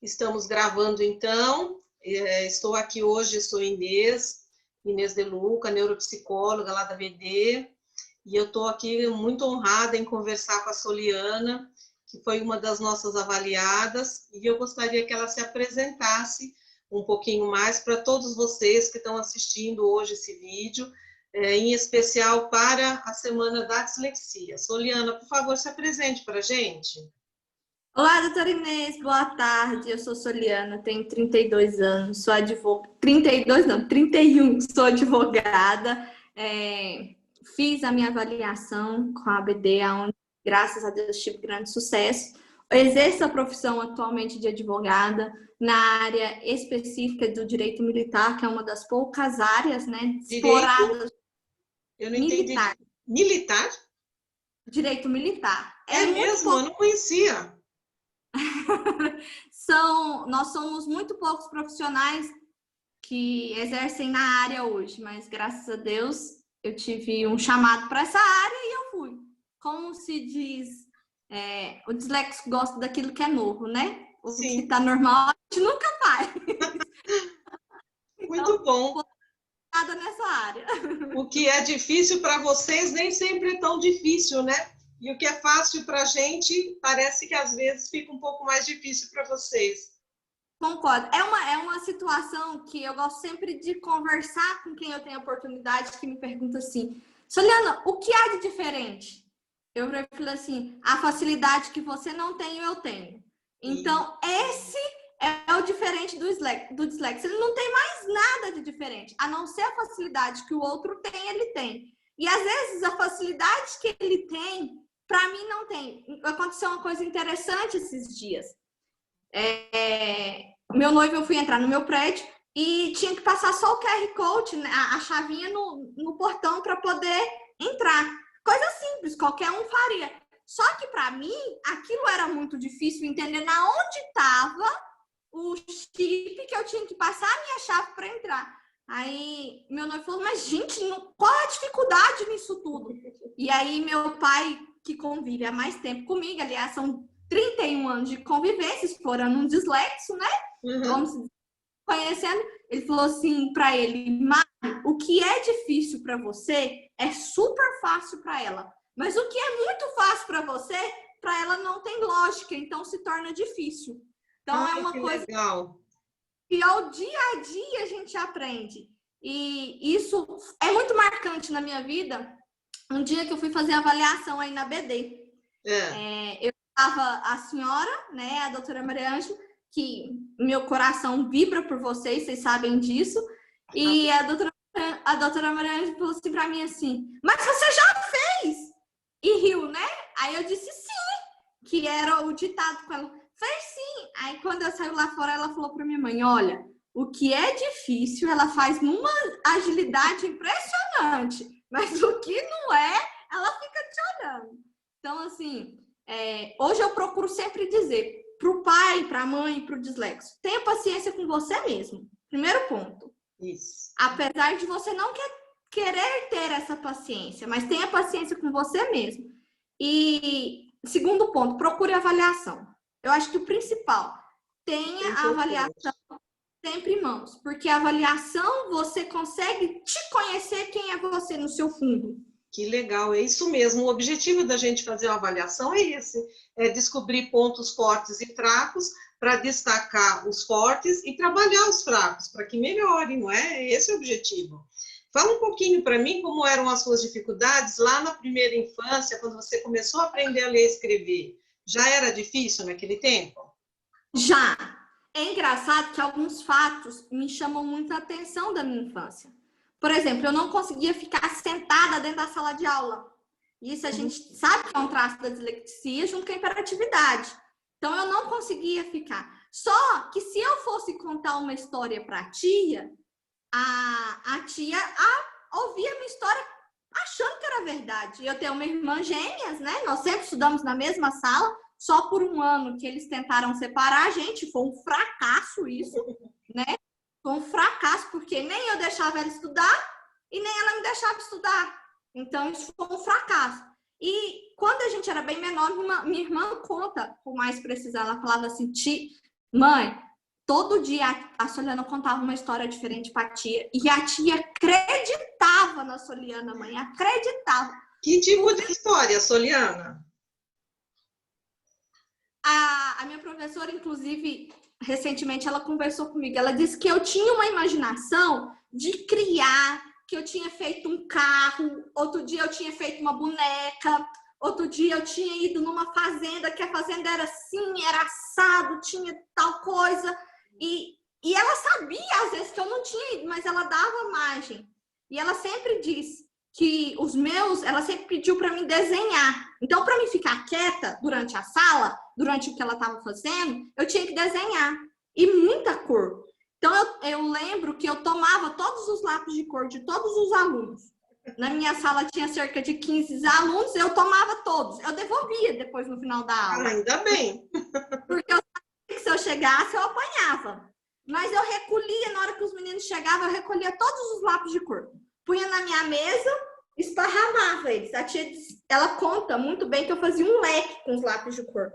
Estamos gravando, então. Estou aqui hoje, sou Inês de Luca, neuropsicóloga lá da VD, e eu estou aqui muito honrada em conversar com a Soliana, que foi uma das nossas avaliadas, e eu gostaria que ela se apresentasse um pouquinho mais para todos vocês que estão assistindo hoje esse vídeo, em especial para a Semana da Dislexia. Soliana, por favor, se apresente para a gente. Olá, doutora Inês, boa tarde. Eu sou Soliana, tenho 32 anos, sou advogada. 32 não, 31, sou advogada. Fiz a minha avaliação com a ABD, onde, graças a Deus, tive grande sucesso. Exerço a profissão atualmente de advogada na área específica do direito militar, que é uma das poucas áreas, né, exploradas. Eu não entendi. Militar? Direito militar. É mesmo? Eu não conhecia. Nós somos muito poucos profissionais que exercem na área hoje, mas graças a Deus eu tive um chamado para essa área e eu fui. Como se diz, o disléxico gosta daquilo que é novo, né? O Sim. que está normal, a gente nunca faz. Muito então, bom. Nessa área. O que é difícil para vocês nem sempre é tão difícil, né? E o que é fácil para a gente, parece que às vezes fica um pouco mais difícil para vocês. Concordo. É uma situação que eu gosto sempre de conversar com quem eu tenho oportunidade, que me pergunta assim, Soliana, o que há de diferente? Eu falo assim, a facilidade que você não tem, eu tenho. Então, esse é o diferente do dislexia. Ele não tem mais nada de diferente, a não ser a facilidade que o outro tem, ele tem. E às vezes a facilidade que ele tem, para mim não tem. Aconteceu uma coisa interessante esses dias. Meu noivo, eu fui entrar no meu prédio e tinha que passar só o QR Code, né, a chavinha no portão para poder entrar. Coisa simples, qualquer um faria. Só que para mim, aquilo era muito difícil entender na onde estava o chip que eu tinha que passar a minha chave para entrar. Aí meu noivo falou, mas gente, qual a dificuldade nisso tudo? E aí meu pai, que convive há mais tempo comigo, aliás, são 31 anos de convivência, explorando um dislexo, né? Vamos se conhecendo. Ele falou assim para ele, Mário, o que é difícil para você é super fácil para ela. Mas o que é muito fácil para você, para ela não tem lógica, então se torna difícil. Então é uma coisa legal. Que ao dia a dia a gente aprende. E isso é muito marcante na minha vida. Um dia que eu fui fazer avaliação aí na BD. Eu estava a senhora, né, a doutora Maria Ângela, que meu coração vibra por vocês sabem disso. E a doutora Maria Ângela falou assim para mim assim, mas você já fez? E riu, né? Aí eu disse sim, que era o ditado com ela. Fez sim. Aí quando eu saí lá fora, ela falou para minha mãe, olha, o que é difícil, ela faz numa agilidade impressionante. Mas o que não é, ela fica te olhando. Então, assim, hoje eu procuro sempre dizer para o pai, para a mãe, para o dislexo, tenha paciência com você mesmo. Primeiro ponto. Isso. Apesar de você não querer ter essa paciência, mas tenha paciência com você mesmo. E segundo ponto, procure avaliação. Eu acho que o principal, tenha a avaliação sempre em mãos, porque a avaliação você consegue te conhecer quem é você no seu fundo. Que legal, é isso mesmo. O objetivo da gente fazer uma avaliação é esse, é descobrir pontos fortes e fracos para destacar os fortes e trabalhar os fracos para que melhore, não é? Esse é o objetivo. Fala um pouquinho para mim como eram as suas dificuldades lá na primeira infância, quando você começou a aprender a ler e escrever. Já era difícil naquele tempo? Já. É engraçado que alguns fatos me chamam muita atenção da minha infância. Por exemplo, eu não conseguia ficar sentada dentro da sala de aula. Isso a gente sabe que é um traço da dislexia junto com a hiperatividade. Então, eu não conseguia ficar. Só que se eu fosse contar uma história para a tia ouvia a minha história achando que era verdade. Eu tenho uma irmã gêmeas, né? Nós sempre estudamos na mesma sala, só por um ano que eles tentaram separar a gente. Foi um fracasso isso, né? Foi um fracasso, porque nem eu deixava ela estudar e nem ela me deixava estudar. Então, isso foi um fracasso. E quando a gente gente era bem menor, minha irmã conta com mais precisão. Ela falava assim, mãe, todo dia a Soliana contava uma história diferente para a tia. E a tia acreditava na Soliana, mãe, acreditava. Que tipo de história, Soliana? A minha professora, inclusive, recentemente ela conversou comigo. Ela disse que eu tinha uma imaginação de criar, que eu tinha feito um carro, outro dia eu tinha feito uma boneca, outro dia eu tinha ido numa fazenda, que a fazenda era assim, era assado, tinha tal coisa. E ela sabia, às vezes, que eu não tinha ido, mas ela dava margem. E ela sempre disse que ela sempre pediu para mim desenhar. Então, para mim ficar quieta durante a sala, durante o que ela estava fazendo, eu tinha que desenhar. E muita cor. Então, eu lembro que eu tomava todos os lápis de cor de todos os alunos. Na minha sala tinha cerca de 15 alunos, eu tomava todos. Eu devolvia depois no final da aula. Ainda bem. Porque eu sabia que se eu chegasse, eu apanhava. Mas eu recolhia, na hora que os meninos chegavam, eu recolhia todos os lápis de cor. Punha na minha mesa, esparramava eles. A tia, ela conta muito bem que eu fazia um leque com os lápis de cor.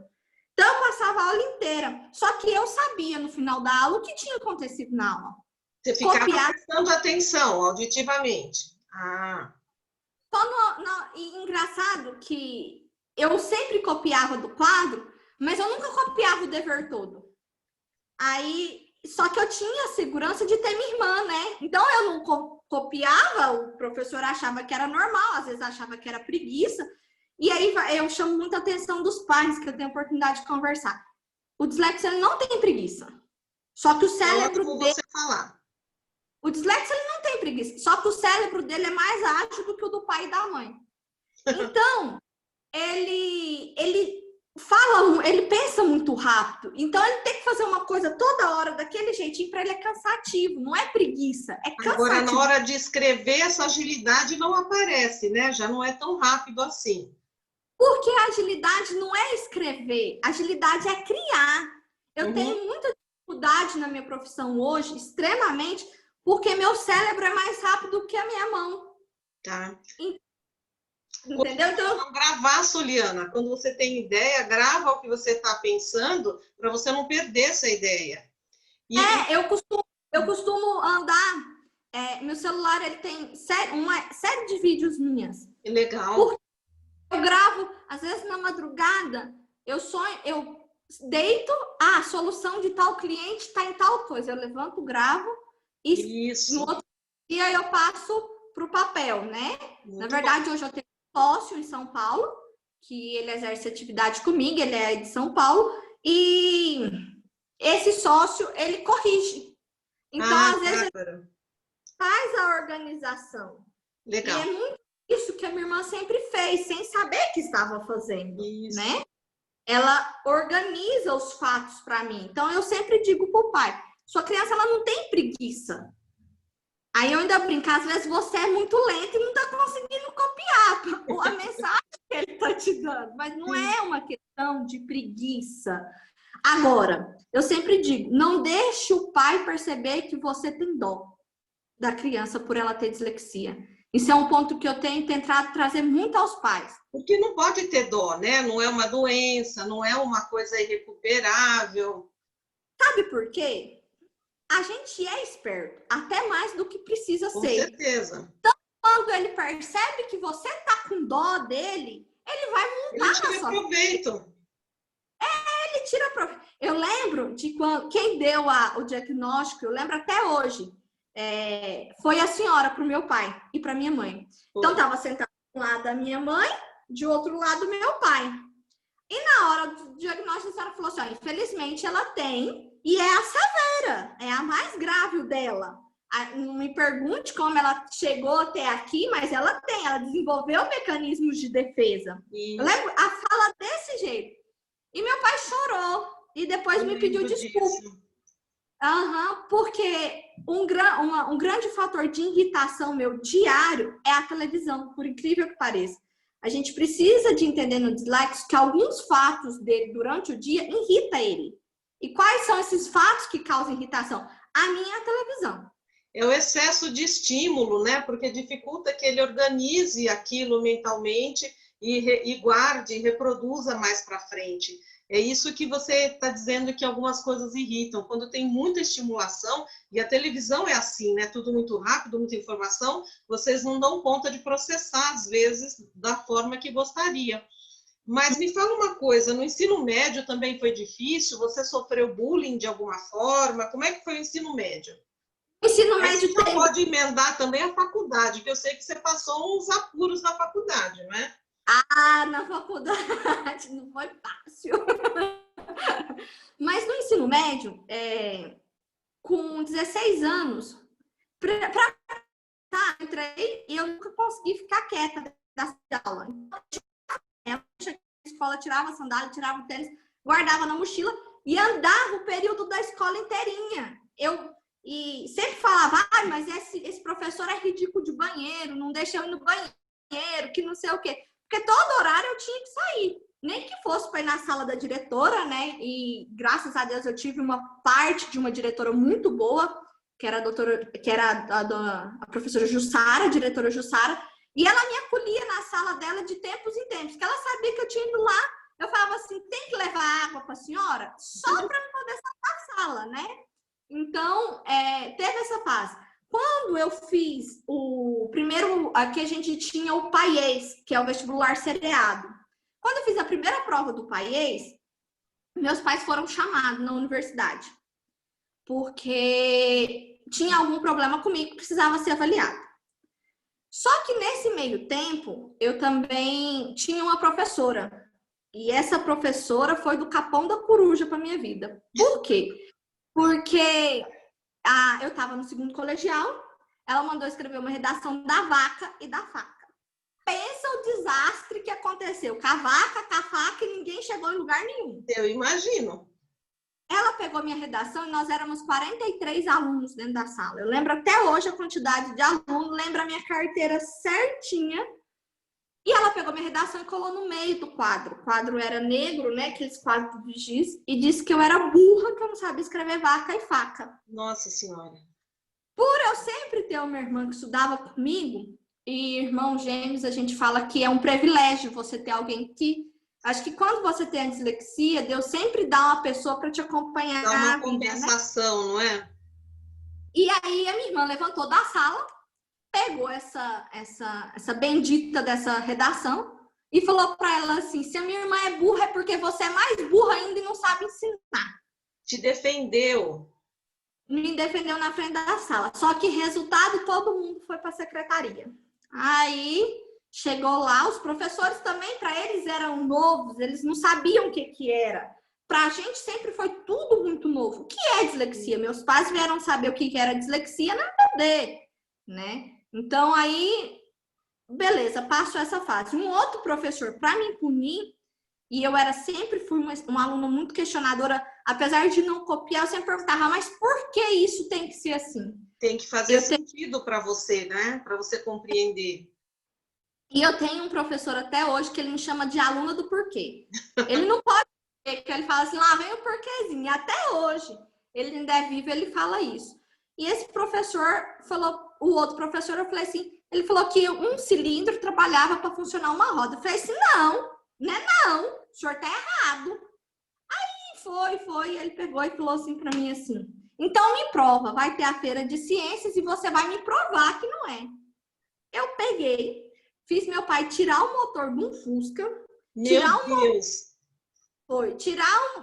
Então, eu passava a aula inteira. Só que eu sabia, no final da aula, o que tinha acontecido na aula. Você ficava prestando atenção auditivamente. Ah. E engraçado que eu sempre copiava do quadro, mas eu nunca copiava o dever todo. Só que eu tinha a segurança de ter minha irmã, né? Então, eu não copiava, o professor achava que era normal, às vezes achava que era preguiça. E aí eu chamo muita atenção dos pais, que eu tenho a oportunidade de conversar. O dislexo, ele não tem preguiça. Só que o cérebro dele... O dislexo, ele não tem preguiça. Só que o cérebro dele é mais ágil do que o do pai e da mãe. Então, ele pensa muito rápido. Então, ele tem que fazer uma coisa toda hora, daquele jeitinho, para ele é cansativo. Não é preguiça, é cansativo. Agora, na hora de escrever, essa agilidade não aparece, né? Já não é tão rápido assim. Porque a agilidade não é escrever, a agilidade é criar. Eu tenho muita dificuldade na minha profissão hoje, extremamente, porque meu cérebro é mais rápido que a minha mão. Tá. Entendeu? Então, não gravar, Soliana. Quando você tem ideia, grava o que você está pensando para você não perder essa ideia. Eu costumo andar. Meu celular ele tem uma série de vídeos minhas. Legal. Porque eu gravo, às vezes na madrugada, eu deito, a solução de tal cliente está em tal coisa. Eu levanto, gravo e no outro dia eu passo para o papel, né? Na verdade, hoje eu tenho um sócio em São Paulo, que ele exerce atividade comigo, ele é de São Paulo, e esse sócio, ele corrige. Então, às vezes, ele faz a organização. Legal. E é muito isso que a minha irmã sempre fez, sem saber que estava fazendo, né? Ela organiza os fatos para mim. Então, eu sempre digo para o pai, sua criança, ela não tem preguiça. Aí eu ainda brinco, às vezes você é muito lento e não está conseguindo copiar a mensagem que ele está te dando. Mas não é uma questão de preguiça. Agora, eu sempre digo, não deixe o pai perceber que você tem dó da criança por ela ter dislexia. Isso é um ponto que eu tenho tentado trazer muito aos pais. Porque não pode ter dó, né? Não é uma doença, não é uma coisa irrecuperável. Sabe por quê? A gente é esperto, até mais do que precisa ser. Com certeza. Então, quando ele percebe que você tá com dó dele, ele vai montar na sua... Ele tira proveito. Ele tira proveito. Eu lembro de quem deu o diagnóstico, eu lembro até hoje, foi a senhora para o meu pai e para minha mãe. Então, estava sentada de um lado a minha mãe, de outro lado meu pai. E na hora do diagnóstico, a senhora falou assim, infelizmente ela tem... E é a severa, é a mais grave dela. Não me pergunte como ela chegou até aqui, mas ela desenvolveu mecanismos de defesa. Eu lembro a fala desse jeito. E meu pai chorou e depois me pediu desculpa. Porque um grande fator de irritação meu diário é a televisão, por incrível que pareça. A gente precisa de entender no dislexo que alguns fatos dele durante o dia irritam ele. E quais são esses fatos que causam irritação? A minha é a televisão. É o excesso de estímulo, né? Porque dificulta que ele organize aquilo mentalmente e guarde, e reproduza mais para frente. É isso que você está dizendo, que algumas coisas irritam. Quando tem muita estimulação, e a televisão é assim, né? Tudo muito rápido, muita informação, vocês não dão conta de processar, às vezes, da forma que gostaria. Mas me fala uma coisa, no ensino médio também foi difícil? Você sofreu bullying de alguma forma? Como é que foi o ensino médio? O ensino médio você já pode emendar também a faculdade, que eu sei que você passou uns apuros na faculdade, não é? Ah, na faculdade não foi fácil. Mas no ensino médio, com 16 anos, eu entrei e eu nunca consegui ficar quieta da aula. Eu cheguei na escola, tirava a sandália, tirava o tênis, guardava na mochila e andava o período da escola inteirinha. E sempre falava, mas esse professor é ridículo de banheiro, não deixa eu ir no banheiro, que não sei o quê. Porque todo horário eu tinha que sair. Nem que fosse para ir na sala da diretora, né? E graças a Deus eu tive uma parte de uma diretora muito boa, que era a professora Jussara, a diretora Jussara, e ela me acolhia na sala dela de tempos em tempos, que ela sabia que eu tinha ido lá. Eu falava assim, tem que levar água para a senhora? Só para eu poder sair da sala, né? Então, teve essa fase. Quando eu fiz o primeiro, aqui a gente tinha o PAIES, que é o vestibular seriado. Quando eu fiz a primeira prova do PAIES, meus pais foram chamados na universidade, porque tinha algum problema comigo que precisava ser avaliado. Só que nesse meio tempo, eu também tinha uma professora, e essa professora foi do capão da coruja para minha vida. Por quê? Porque eu estava no segundo colegial, ela mandou escrever uma redação da vaca e da faca. Pensa o desastre que aconteceu com a vaca, com a faca, e ninguém chegou em lugar nenhum. Eu imagino. Ela pegou minha redação e nós éramos 43 alunos dentro da sala. Eu lembro até hoje a quantidade de alunos, lembro a minha carteira certinha. E ela pegou minha redação e colou no meio do quadro. O quadro era negro, né? Aqueles quadros de giz. E disse que eu era burra, que eu não sabia escrever vaca e faca. Nossa Senhora. Por eu sempre ter uma irmã que estudava comigo, e irmãos gêmeos, a gente fala que é um privilégio você ter alguém que... Acho que quando você tem a dislexia, Deus sempre dá uma pessoa para te acompanhar. Dá uma compensação, né? Não é? E aí a minha irmã levantou da sala, pegou essa bendita dessa redação e falou para ela assim, se a minha irmã é burra é porque você é mais burra ainda e não sabe ensinar. Te defendeu. Me defendeu na frente da sala. Só que resultado, todo mundo foi para a secretaria. Aí chegou lá, os professores também, para eles eram novos, eles não sabiam o que era. Para a gente sempre foi tudo muito novo. O que é dislexia? Meus pais vieram saber o que era dislexia na PD, né? Então aí, beleza, passou essa fase. Um outro professor, para me punir, e eu sempre fui uma aluna muito questionadora, apesar de não copiar, eu sempre perguntava, mas por que isso tem que ser assim? Tem que fazer sentido para você, né? Para você compreender. E eu tenho um professor até hoje que ele me chama de aluna do porquê. Ele não pode, porque ele fala assim, lá vem o porquêzinho. E até hoje, ele ainda é vivo, ele fala isso. E esse professor falou, o outro professor, eu falei assim, ele falou que um cilindro trabalhava para funcionar uma roda. Eu falei assim, não, o senhor tá errado. Aí foi, ele pegou e falou assim para mim assim, então me prova, vai ter a feira de ciências e você vai me provar que não é. Eu peguei, fiz meu pai tirar o motor de um Fusca,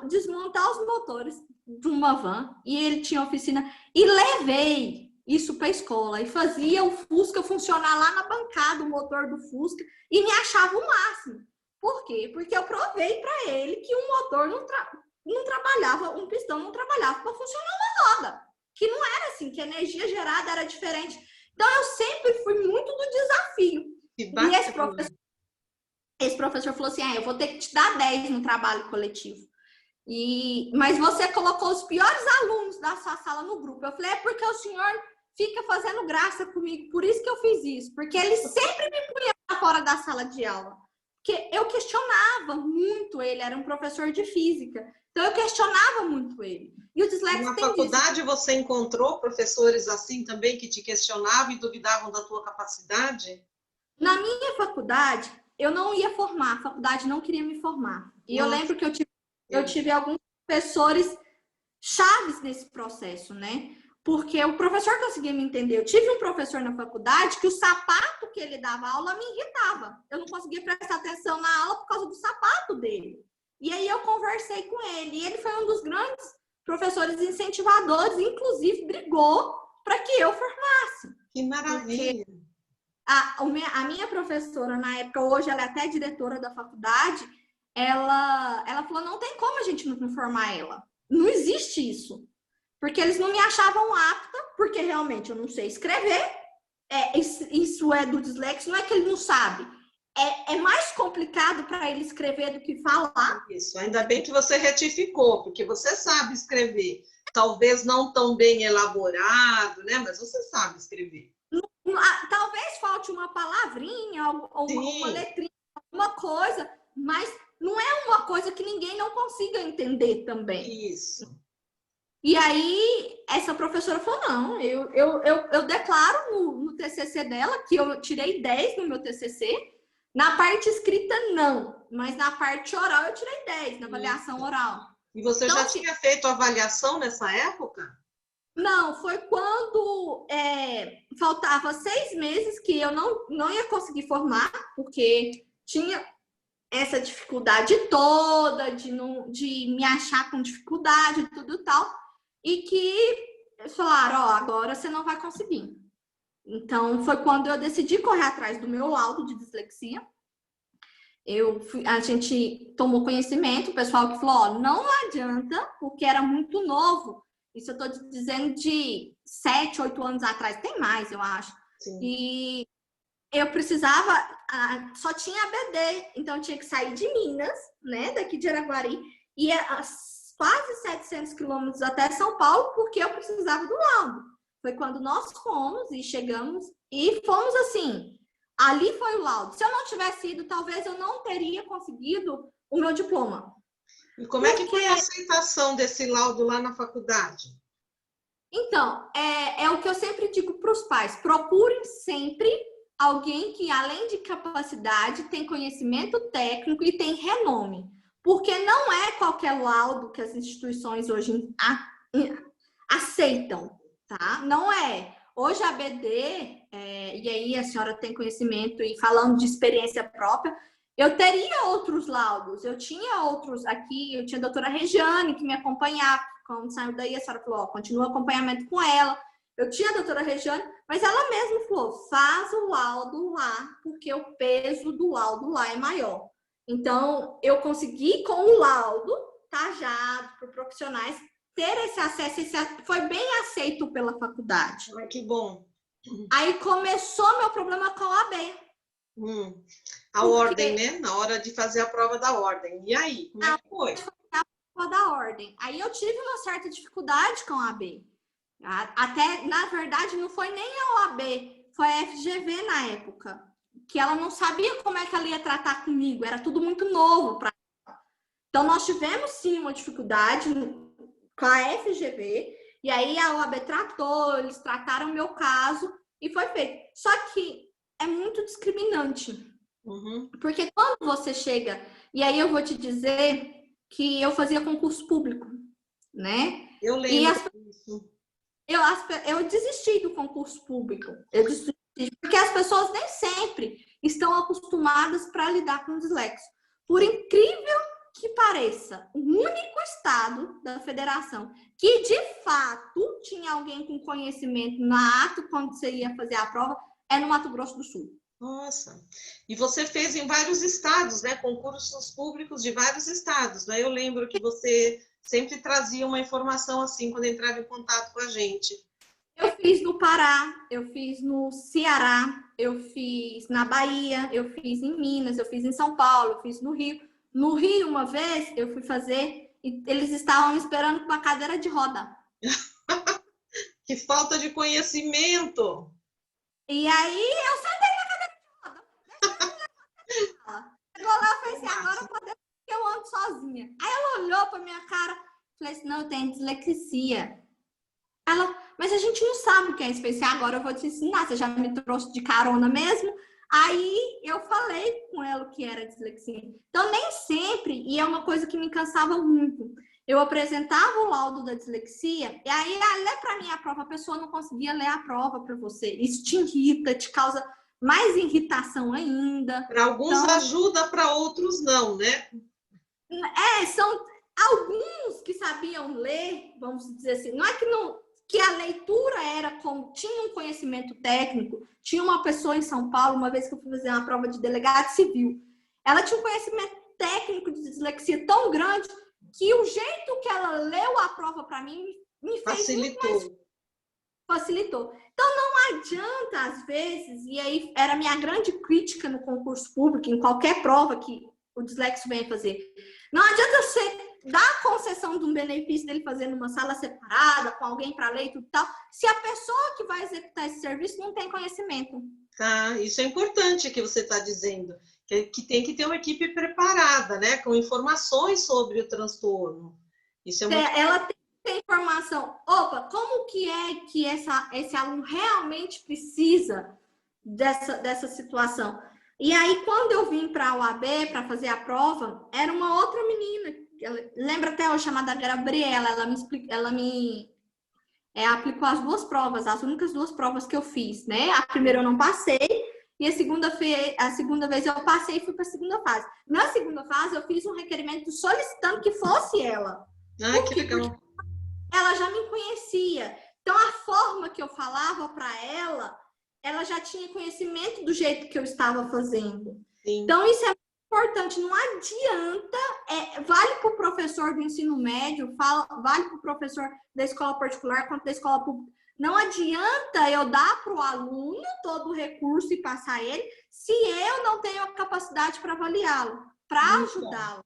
desmontar os motores de uma van, e ele tinha oficina, e levei isso para a escola, e fazia o Fusca funcionar lá na bancada, o motor do Fusca, e me achava o máximo. Por quê? Porque eu provei para ele que um motor não trabalhava, um pistão não trabalhava para funcionar uma roda, que não era assim, que a energia gerada era diferente. Então eu sempre fui muito do desafio. E esse professor falou assim, eu vou ter que te dar 10 no trabalho coletivo. Mas você colocou os piores alunos da sua sala no grupo. Eu falei, é porque o senhor fica fazendo graça comigo, por isso que eu fiz isso. Porque ele sempre me punha fora da sala de aula. Porque eu questionava muito ele, era um professor de física. Então eu questionava muito ele. E o disléxico na faculdade você encontrou professores assim também que te questionavam e duvidavam da tua capacidade? Na minha faculdade, eu não ia formar, a faculdade não queria me formar. E eu lembro que eu tive alguns professores chaves nesse processo, né? Porque o professor conseguia me entender. Eu tive um professor na faculdade que o sapato que ele dava aula me irritava. Eu não conseguia prestar atenção na aula por causa do sapato dele. E aí eu conversei com ele. E ele foi um dos grandes professores incentivadores, inclusive brigou para que eu formasse. Que maravilha! A minha professora, na época, hoje ela é até diretora da faculdade, ela falou, não tem como a gente não formar ela. Não existe isso. Porque eles não me achavam apta, porque realmente eu não sei escrever. Isso é do dislexo, não é que ele não sabe. É mais complicado para ele escrever do que falar. Isso, ainda bem que você retificou, porque você sabe escrever. Talvez não tão bem elaborado, né? Mas você sabe escrever. Talvez falte uma palavrinha, ou uma letrinha, alguma coisa, mas não é uma coisa que ninguém não consiga entender também. Isso. E aí, essa professora falou, não, eu declaro no TCC dela, que eu tirei 10 no meu TCC, na parte escrita, não, mas na parte oral eu tirei 10, na avaliação oral. E você então, já tinha feito avaliação nessa época? Não, foi quando faltava 6 meses que eu não ia conseguir formar, porque tinha essa dificuldade toda de me achar com dificuldade e tudo tal, e que eles falaram, agora você não vai conseguir. Então, foi quando eu decidi correr atrás do meu laudo de dislexia. A gente tomou conhecimento, o pessoal que falou, não adianta, porque era muito novo. Isso eu estou dizendo de 7, 8 anos atrás, tem mais, eu acho. Sim. E eu precisava, só tinha ABD, então eu tinha que sair de Minas, né, daqui de Araguari, e quase 700 quilômetros até São Paulo, porque eu precisava do laudo. Foi quando nós fomos e chegamos, e fomos assim, ali foi o laudo. Se eu não tivesse ido, talvez eu não teria conseguido o meu diploma. E como é que foi a aceitação desse laudo lá na faculdade? Então, é o que eu sempre digo para os pais, procurem sempre alguém que, além de capacidade, tem conhecimento técnico e tem renome. Porque não é qualquer laudo que as instituições hoje aceitam, tá? Não é. Hoje a BD, e aí a senhora tem conhecimento e falando de experiência própria, eu teria outros laudos. Eu tinha outros aqui, eu tinha a doutora Regiane que me acompanhava. Quando saiu daí, a senhora falou, continua o acompanhamento com ela. Eu tinha a doutora Regiane, mas ela mesma falou, faz o laudo lá, porque o peso do laudo lá é maior. Então, eu consegui, com o laudo, tajado por profissionais, ter esse acesso, foi bem aceito pela faculdade. Ai, que bom. Aí começou meu problema com a OAB. A ordem, né? Na hora de fazer a prova da ordem. E aí, como é que foi? A prova da ordem. Aí eu tive uma certa dificuldade com a OAB. Até, na verdade, não foi nem a OAB, foi a FGV na época, que ela não sabia como é que ela ia tratar comigo, era tudo muito novo para ela. Então, nós tivemos, sim, uma dificuldade com a FGV, e aí a OAB tratou, eles trataram o meu caso, e foi feito. Só que é muito discriminante, porque quando você chega, e aí eu vou te dizer que eu fazia concurso público, né? Eu lembro disso. Eu desisti do concurso público. Eu desisti, porque as pessoas nem sempre estão acostumadas para lidar com dislexo. Por incrível que pareça, o único estado da federação que, de fato, tinha alguém com conhecimento na ato quando você ia fazer a prova é no Mato Grosso do Sul. Nossa! E você fez em vários estados, né? Concursos públicos de vários estados, né? Eu lembro que você sempre trazia uma informação assim quando entrava em contato com a gente. Eu fiz no Pará, eu fiz no Ceará, eu fiz na Bahia, eu fiz em Minas, eu fiz em São Paulo, eu fiz no Rio. No Rio, uma vez, eu fui fazer e eles estavam me esperando com uma cadeira de roda. Que falta de conhecimento! E aí, eu sentei na cadeira de roda. Chegou lá e falei assim, agora podemos que eu ando sozinha. Aí ela olhou pra minha cara e falei assim, não, eu tenho dislexia. Ela, mas a gente não sabe o que é especial, agora eu vou te ensinar, você já me trouxe de carona mesmo? Aí eu falei com ela o que era dislexia. Então, nem sempre, e é uma coisa que me cansava muito, eu apresentava o laudo da dislexia, e aí, lê para mim a prova, a pessoa não conseguia ler a prova para você. Isso te irrita, te causa mais irritação ainda. Para alguns então, ajuda, para outros não, né? São alguns que sabiam ler, vamos dizer assim, não é que a leitura era como, tinha um conhecimento técnico. Tinha uma pessoa em São Paulo, uma vez que eu fui fazer uma prova de delegado civil, ela tinha um conhecimento técnico de dislexia tão grande que o jeito que ela leu a prova para mim me fez muito mais... Facilitou. Então, não adianta, às vezes, e aí era a minha grande crítica no concurso público, em qualquer prova que o dislexo venha fazer. Não adianta você dar a concessão de um benefício dele fazer numa sala separada, com alguém para ler e tudo tal, se a pessoa que vai executar esse serviço não tem conhecimento. Tá, isso é importante que você está dizendo, que tem que ter uma equipe preparada, né, com informações sobre o transtorno. Isso é muito... Ela tem que ter informação. Opa, como que é que esse aluno realmente precisa dessa situação? E aí, quando eu vim para a UAB para fazer a prova, era uma outra menina. Lembra até a chamada Gabriela, ela me aplicou as duas provas, as únicas duas provas que eu fiz, né? A primeira eu não passei, e a segunda vez eu passei e fui para a segunda fase. Na segunda fase, eu fiz um requerimento solicitando que fosse ela. Que legal. Porque ela já me conhecia. Então, a forma que eu falava para ela já tinha conhecimento do jeito que eu estava fazendo. Sim. Então, isso é importante, não adianta, vale para o professor do ensino médio, vale para o professor da escola particular quanto da escola pública. Não adianta eu dar para o aluno todo o recurso e passar ele, se eu não tenho a capacidade para avaliá-lo, para ajudá-lo.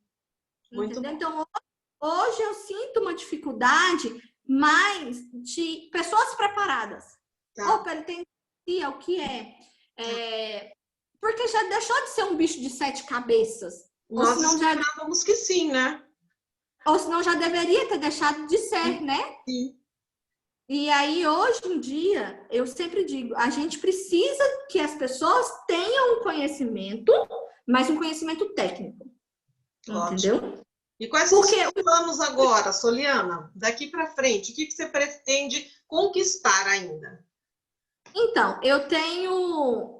Entendeu? Então, hoje eu sinto uma dificuldade mais de pessoas preparadas. Tá. Opa, ele tem o que porque já deixou de ser um bicho de 7 cabeças. Nós esperávamos que sim, né? Ou senão já deveria ter deixado de ser, né? Sim. E aí, hoje em dia, eu sempre digo, a gente precisa que as pessoas tenham um conhecimento, mas um conhecimento técnico. Ótimo. Entendeu? E quais são os planos agora, Soliana? Daqui para frente, o que você pretende conquistar ainda? Então, eu tenho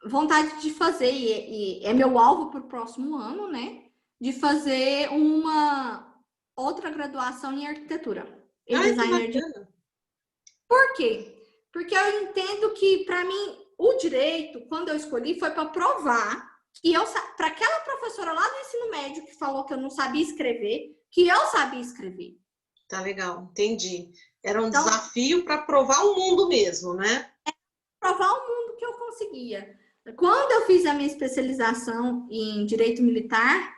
vontade de fazer, e é meu alvo para o próximo ano, né? De fazer uma outra graduação em arquitetura. Em designer de... Por quê? Porque eu entendo que, para mim, o direito, quando eu escolhi, foi para provar que para aquela professora lá do ensino médio que falou que eu não sabia escrever, que eu sabia escrever. Tá legal, entendi. Era um desafio para provar o mundo mesmo, né? Provar o mundo que eu conseguia. Quando eu fiz a minha especialização em Direito Militar,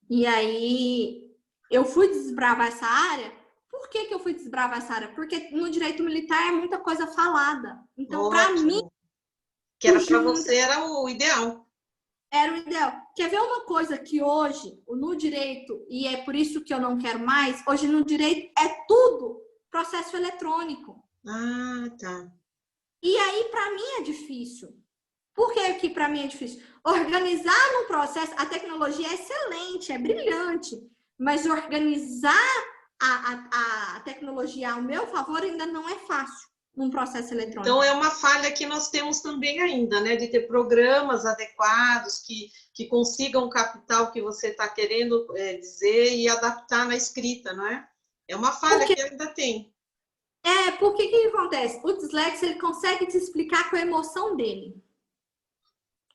e aí eu fui desbravar essa área. Por que eu fui desbravar essa área? Porque no Direito Militar é muita coisa falada. Então, para mim... Que era para você, era o ideal. Era o ideal. Quer ver uma coisa que hoje, no direito, e é por isso que eu não quero mais, hoje no direito é tudo processo eletrônico. Ah, tá. E aí, para mim, é difícil. Por que para mim é difícil? Organizar um processo, a tecnologia é excelente, é brilhante, mas organizar a tecnologia ao meu favor ainda não é fácil num processo eletrônico. Então, é uma falha que nós temos também ainda, né? De ter programas adequados que consigam captar o que você está querendo dizer e adaptar na escrita, não é? É uma falha que ainda tem. Porque o que acontece? O dislexo, ele consegue te explicar com a emoção dele.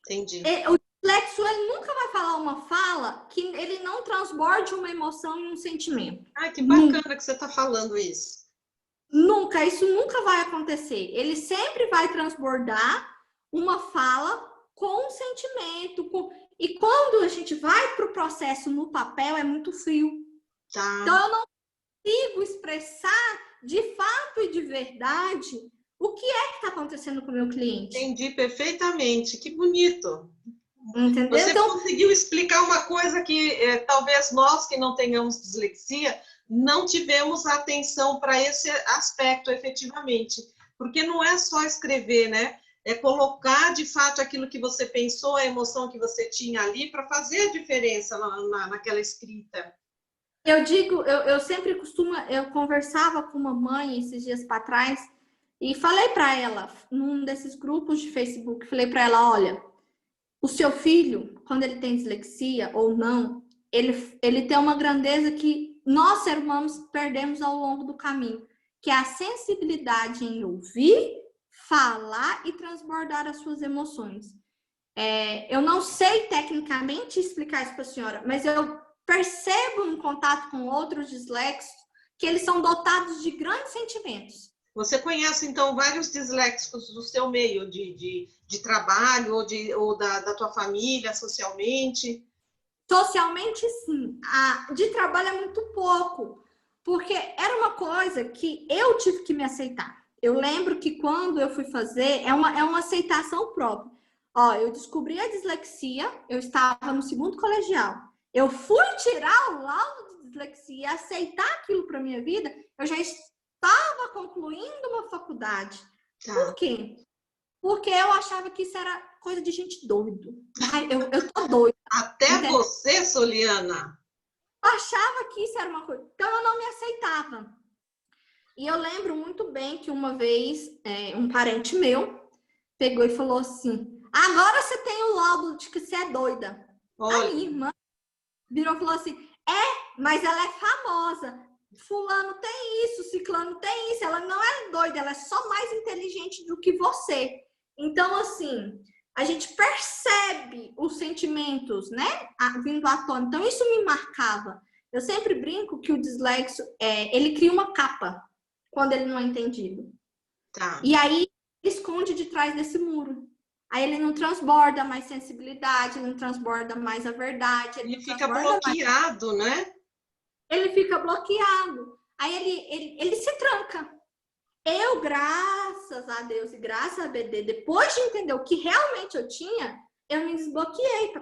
Entendi. O dislexo, ele nunca vai falar uma fala que ele não transborde uma emoção e um sentimento. Ah, que bacana que você está falando isso. Nunca, isso nunca vai acontecer. Ele sempre vai transbordar uma fala com um sentimento. E quando a gente vai para o processo no papel, é muito frio. Tá. Então, eu não consigo expressar de fato e de verdade o que é que está acontecendo com o meu cliente. Entendi perfeitamente. Que bonito. Entendeu? Você conseguiu explicar uma coisa que talvez nós que não tenhamos dislexia não tivemos atenção para esse aspecto efetivamente. Porque não é só escrever, né? é colocar de fato aquilo que você pensou, a emoção que você tinha ali, para fazer a diferença naquela escrita. Eu digo, eu sempre costumo, eu conversava com uma mãe esses dias para trás e falei para ela, num desses grupos de Facebook, falei para ela, olha, o seu filho, quando ele tem dislexia ou não, ele tem uma grandeza que nós, seres humanos, perdemos ao longo do caminho, que é a sensibilidade em ouvir, falar e transbordar as suas emoções. Eu não sei tecnicamente explicar isso para a senhora, mas eu percebo no contato com outros disléxicos que eles são dotados de grandes sentimentos. Você conhece, então, vários disléxicos do seu meio de trabalho ou da tua família, socialmente? Socialmente, sim. De trabalho é muito pouco, porque era uma coisa que eu tive que me aceitar. Eu lembro que quando eu fui fazer, é uma aceitação própria. Ó, eu descobri a dislexia, eu estava no 2º colegial. Eu fui tirar o laudo de dislexia, aceitar aquilo para minha vida, eu já estava concluindo uma faculdade. Tá. Por quê? Porque eu achava que isso era coisa de gente doido. Ai, eu tô doida. Até entendeu? Você, Soliana? Eu achava que isso era uma coisa. Então, eu não me aceitava. E eu lembro muito bem que uma vez, um parente meu pegou e falou assim, agora você tem o laudo de que você é doida. Olha. A minha irmã virou e falou assim, mas ela é famosa. Fulano tem isso, ciclano tem isso. Ela não é doida, ela é só mais inteligente do que você. Então, assim, a gente percebe os sentimentos, né, vindo à tona. Então, isso me marcava. Eu sempre brinco que o dislexo, ele cria uma capa quando ele não é entendido. Tá. E aí, ele esconde de trás desse muro. Aí ele não transborda mais sensibilidade, ele não transborda mais a verdade. Ele fica bloqueado, né? Ele fica bloqueado. Aí ele se tranca. Eu, graças a Deus e graças a BD, depois de entender o que realmente eu tinha, eu me desbloqueei.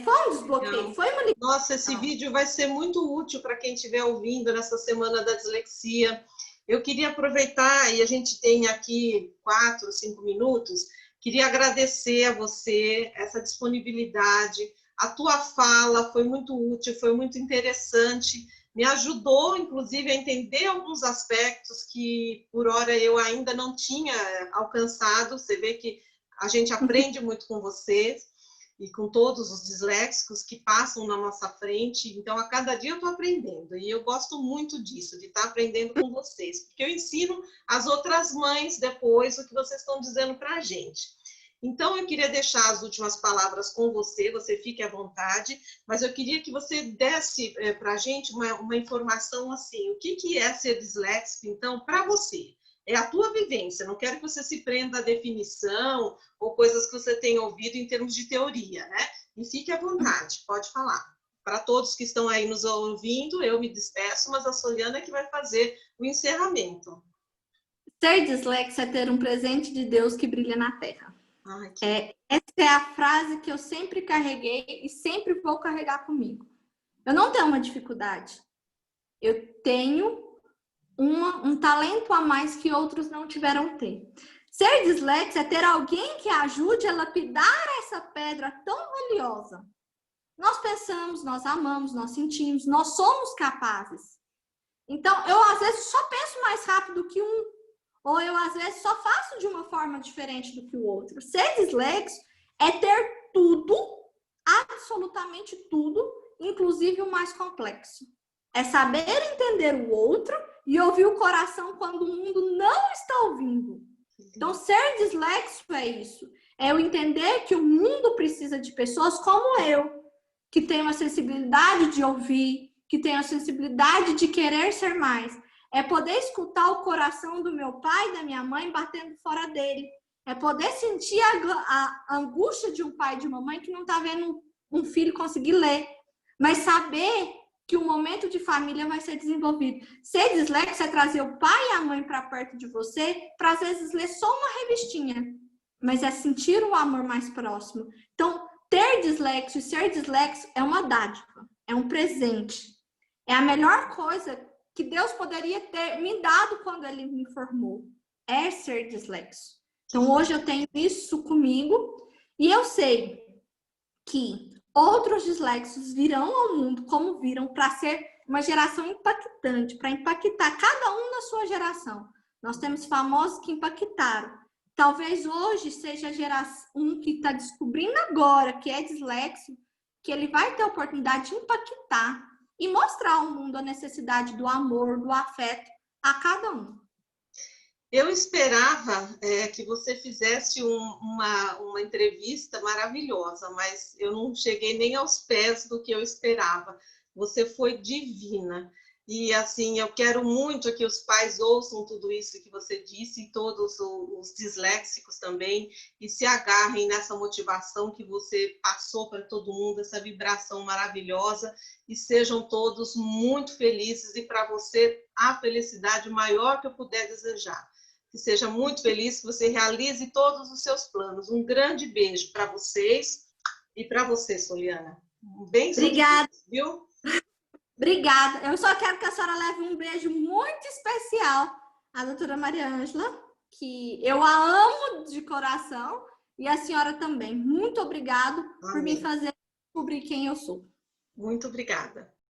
Foi um desbloqueio, foi uma ligação. Nossa, esse vídeo vai ser muito útil para quem estiver ouvindo nessa semana da dislexia. Eu queria aproveitar, e a gente tem aqui 4, 5 minutos, queria agradecer a você essa disponibilidade. A tua fala foi muito útil, foi muito interessante. Me ajudou, inclusive, a entender alguns aspectos que, por hora, eu ainda não tinha alcançado. Você vê que a gente aprende muito com vocês e com todos os disléxicos que passam na nossa frente. Então, a cada dia eu estou aprendendo. E eu gosto muito disso, de estar aprendendo com vocês. Porque eu ensino as outras mães depois o que vocês estão dizendo para a gente. Então, eu queria deixar as últimas palavras com você, você fique à vontade, mas eu queria que você desse para a gente uma informação assim, o que é ser disléxico, então, para você? É a tua vivência, não quero que você se prenda à definição ou coisas que você tenha ouvido em termos de teoria, né? E fique à vontade, pode falar. Para todos que estão aí nos ouvindo, eu me despeço, mas a Soliana é que vai fazer o encerramento. Ser dislexo é ter um presente de Deus que brilha na terra. Essa é a frase que eu sempre carreguei e sempre vou carregar comigo. Eu não tenho uma dificuldade. Eu tenho um talento a mais que outros não tiveram ter. Ser dislexo é ter alguém que ajude a lapidar essa pedra tão valiosa. Nós pensamos, nós amamos, nós sentimos, nós somos capazes. Então, eu às vezes só penso mais rápido que um. Ou eu, às vezes, só faço de uma forma diferente do que o outro. Ser dislexo é ter tudo, absolutamente tudo, inclusive o mais complexo. É saber entender o outro e ouvir o coração quando o mundo não está ouvindo. Então, ser dislexo é isso. É eu entender que o mundo precisa de pessoas como eu, que tenham a sensibilidade de ouvir, que tenham a sensibilidade de querer ser mais. É poder escutar o coração do meu pai e da minha mãe batendo fora dele. É poder sentir a angústia de um pai e de uma mãe que não está vendo um filho conseguir ler. Mas saber que o momento de família vai ser desenvolvido. Ser dislexo é trazer o pai e a mãe para perto de você, para às vezes ler só uma revistinha. Mas é sentir o amor mais próximo. Então, ter dislexo e ser dislexo é uma dádiva. É um presente. É a melhor coisa que Deus poderia ter me dado quando Ele me formou. É ser dislexo. Então, hoje eu tenho isso comigo e eu sei que outros disléxicos virão ao mundo como viram para ser uma geração impactante, para impactar cada um na sua geração. Nós temos famosos que impactaram. Talvez hoje seja a geração que está descobrindo agora que é disléxico, que ele vai ter a oportunidade de impactar e mostrar ao mundo a necessidade do amor, do afeto a cada um. Eu esperava que você fizesse uma entrevista maravilhosa, mas eu não cheguei nem aos pés do que eu esperava. Você foi divina. E, assim, eu quero muito que os pais ouçam tudo isso que você disse, e todos os disléxicos também, e se agarrem nessa motivação que você passou para todo mundo, essa vibração maravilhosa, e sejam todos muito felizes, e para você a felicidade maior que eu puder desejar. Que seja muito feliz, que você realize todos os seus planos. Um grande beijo para vocês e para você, Soliana. Um bem Obrigada, viu? Obrigada. Eu só quero que a senhora leve um beijo muito especial à doutora Maria Ângela, que eu a amo de coração, e a senhora também. Muito obrigado por me fazer descobrir quem eu sou. Muito obrigada.